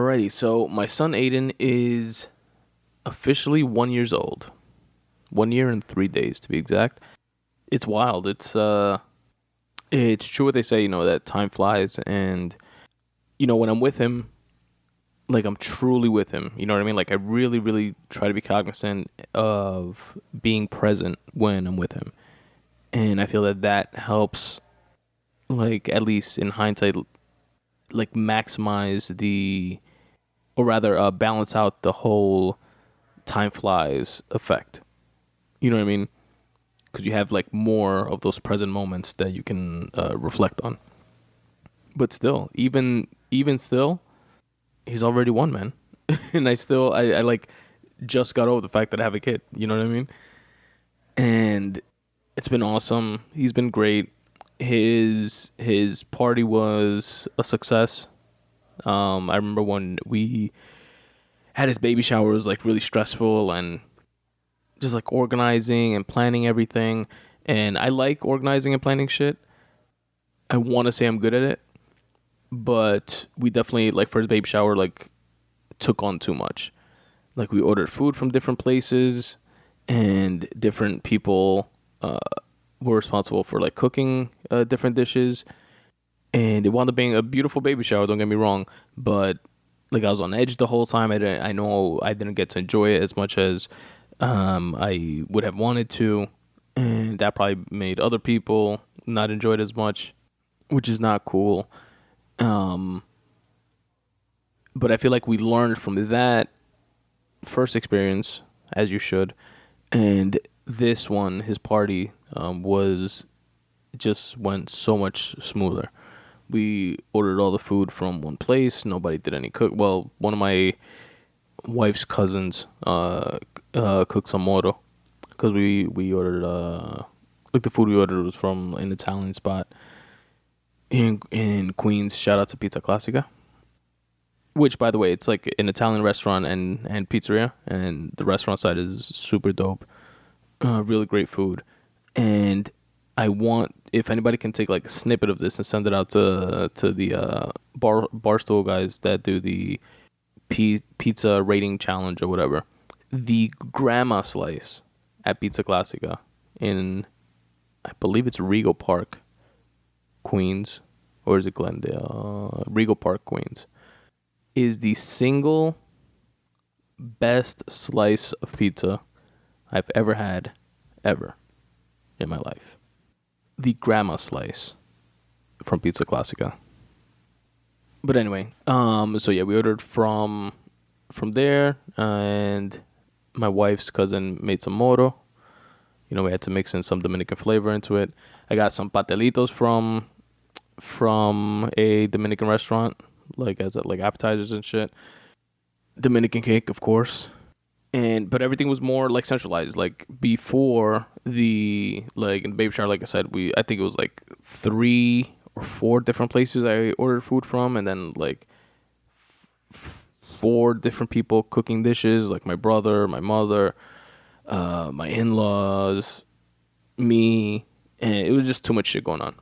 Alrighty, so my son Aiden is officially 1 year old. 1 year and 3 days to be exact. It's wild. It's true what they say, that time flies, and when I'm with him, like I'm truly with him. You know what I mean? Like I really, really try to be cognizant of being present when I'm with him, and I feel that helps, like at least in hindsight, like maximize or rather, balance out the whole time flies effect. You know what I mean? Because you have like more of those present moments that you can reflect on. But still, even still, he's already one, man. And I like just got over the fact that I have a kid. You know what I mean? And it's been awesome. He's been great. His party was a success. I remember when we had his baby shower, it was like really stressful and just like organizing and planning everything. And I like organizing and planning shit. I want to say I'm good at it, but we definitely, like, for his baby shower, like took on too much. Like we ordered food from different places, and different people were responsible for like cooking different dishes. And it wound up being a beautiful baby shower, don't get me wrong, but like I was on edge the whole time. I know I didn't get to enjoy it as much as I would have wanted to, and that probably made other people not enjoy it as much, which is not cool. But I feel like we learned from that first experience, as you should, and this one, his party, was just went so much smoother. We ordered all the food from one place. Nobody did any cook. Well, one of my wife's cousins cooked some moro, because we ordered like the food we ordered was from an Italian spot in Queens. Shout out to Pizza Classica, which, by the way, it's like an Italian restaurant and pizzeria, and the restaurant side is super dope. Really great food, and I want, if anybody can take like a snippet of this and send it out to the Barstool guys that do the pizza rating challenge or whatever. The grandma slice at Pizza Classica in, I believe it's Regal Park, Queens, or is it Glendale? Regal Park, Queens, is the single best slice of pizza I've ever had, ever, in my life. The grandma slice from Pizza Classica. But anyway, so yeah, we ordered from there, and my wife's cousin made some moro. We had to mix in some Dominican flavor into it. I got some patelitos from a Dominican restaurant, like as like appetizers and shit. Dominican cake, of course. But everything was more like centralized. Like before in the baby shower, like I said, I think it was like 3 or 4 different places I ordered food from, and then like 4 different people cooking dishes, like my brother, my mother, my in-laws, me, and it was just too much shit going on.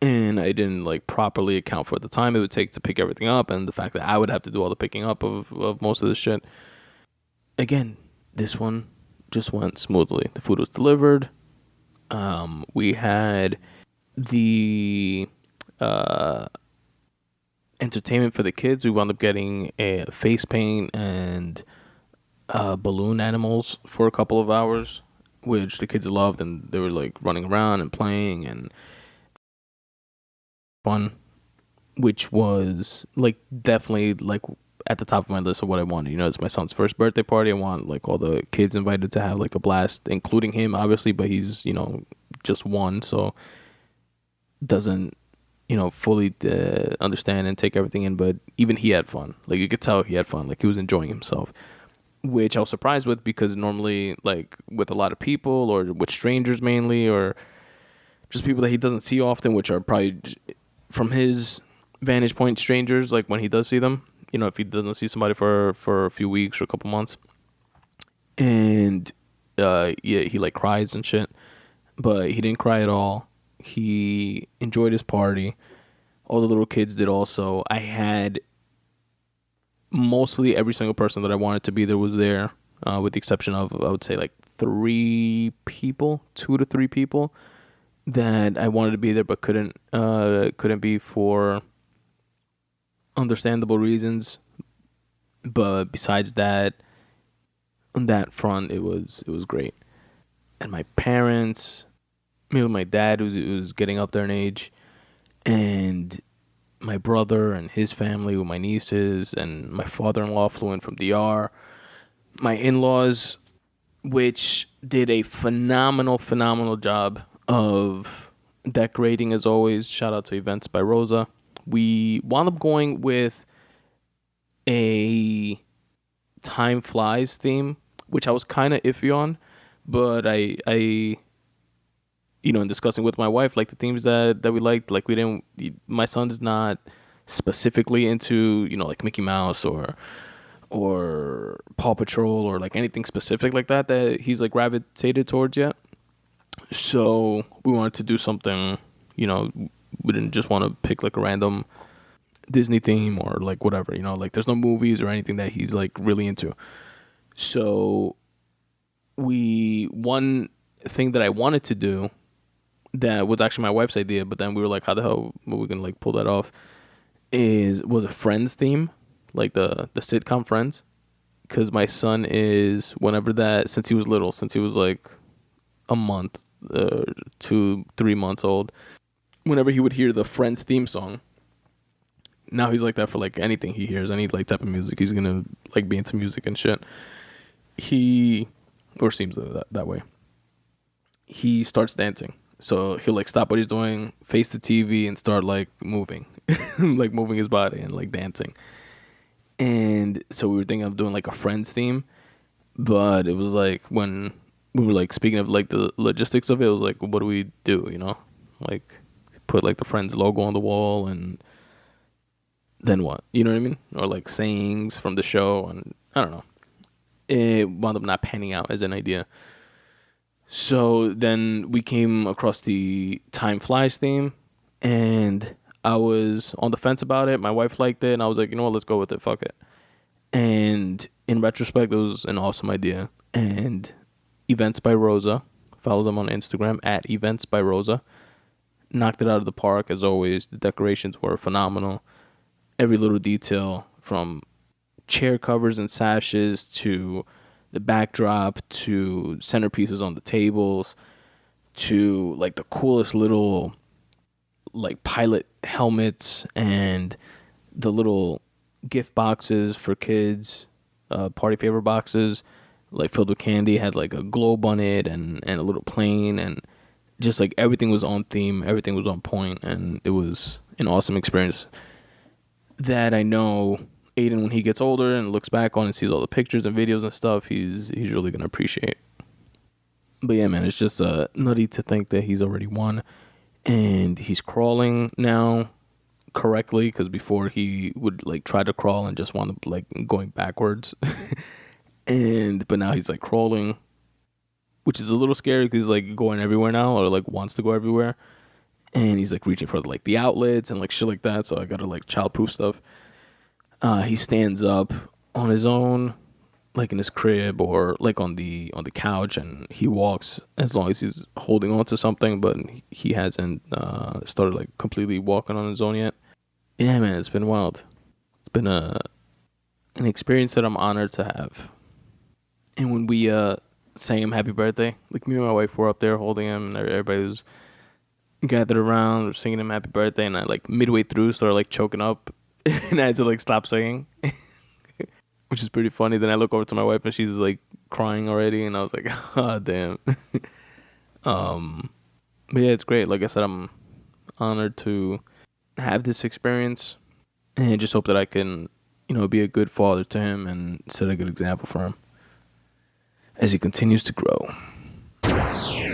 And I didn't like properly account for the time it would take to pick everything up, and the fact that I would have to do all the picking up of most of this shit. Again, this one just went smoothly. The food was delivered. We had the entertainment for the kids. We wound up getting a face paint and balloon animals for a couple of hours, which the kids loved, and they were like running around and playing and fun, which was like definitely like at the top of my list of what I wanted. It's my son's first birthday party. I want like all the kids invited to have like a blast, including him, obviously, but he's, just one, so doesn't, fully understand and take everything in, but even he had fun. Like you could tell he had fun. Like he was enjoying himself, which I was surprised with, because normally like with a lot of people or with strangers mainly, or just people that he doesn't see often, which are probably from his vantage point strangers, like when he does see them, if he doesn't see somebody for a few weeks or a couple months, and he like cries and shit, but he didn't cry at all. He enjoyed his party. All the little kids did also. I had mostly every single person that I wanted to be there was there, with the exception of, I would say, like 2 to 3 people that I wanted to be there but couldn't be for understandable reasons. But besides that, on that front, it was great. And my parents, my dad who's getting up there in age, and my brother and his family with my nieces, and my father-in-law flew in from DR. My in-laws, which did a phenomenal job of decorating as always. Shout out to Events by Rosa. We wound up going with a Time Flies theme, which I was kind of iffy on, but I in discussing with my wife, like the themes that we liked, like my son's not specifically into, like Mickey Mouse or Paw Patrol or like anything specific like that he's like gravitated towards yet. So we wanted to do something, we didn't just want to pick like a random Disney theme or like whatever, like there's no movies or anything that he's like really into. So one thing that I wanted to do that was actually my wife's idea, but then we were like, how the hell were we gonna like pull that off? Was a Friends theme, like the sitcom Friends, because my son is, since he was little, since he was like a month, 2-3 months old, whenever he would hear the Friends theme song, now he's like that for like anything he hears, any like type of music, he's gonna like be into music and shit. Or seems that way. He starts dancing. So he'll like stop what he's doing, face the TV, and start like moving, like moving his body and like dancing. And so we were thinking of doing like a Friends theme, but it was like when we were like speaking of like the logistics of it, it was like, what do we do? Like put like the Friends logo on the wall, and then what? You know what I mean? Or like sayings from the show, and I don't know. It wound up not panning out as an idea. So then we came across the Time Flies theme, and I was on the fence about it. My wife liked it, and I was like, you know what, let's go with it. Fuck it. And in retrospect, it was an awesome idea. And Events by Rosa, follow them on Instagram at Events by Rosa, knocked it out of the park as always. The decorations were phenomenal. Every little detail, from chair covers and sashes to the backdrop to centerpieces on the tables to like the coolest little like pilot helmets and the little gift boxes for kids, party favor boxes like filled with candy, had like a globe on it and a little plane, and just like everything was on theme, everything was on point, and it was an awesome experience that I know Aiden, when he gets older and looks back on and sees all the pictures and videos and stuff, he's really gonna appreciate. But yeah, man, it's just nutty to think that he's already won, and he's crawling now correctly, because before he would like try to crawl and just want to like going backwards, but now he's like crawling, which is a little scary because he's like going everywhere now, or like wants to go everywhere, and he's like reaching for like the outlets and like shit like that. So I gotta like childproof stuff. He stands up on his own, like in his crib or like on the couch, and he walks as long as he's holding on to something, but he hasn't started like completely walking on his own yet. Yeah, man, it's been wild. It's been an experience that I'm honored to have. And when we sang him happy birthday, like me and my wife were up there holding him, and everybody was gathered around singing him happy birthday, and I like midway through started like choking up and I had to like stop singing, which is pretty funny. Then I look over to my wife and she's like crying already, and I was like, oh damn. But yeah, it's great. Like I said, I'm honored to have this experience, and I just hope that I can, be a good father to him and set a good example for him as he continues to grow.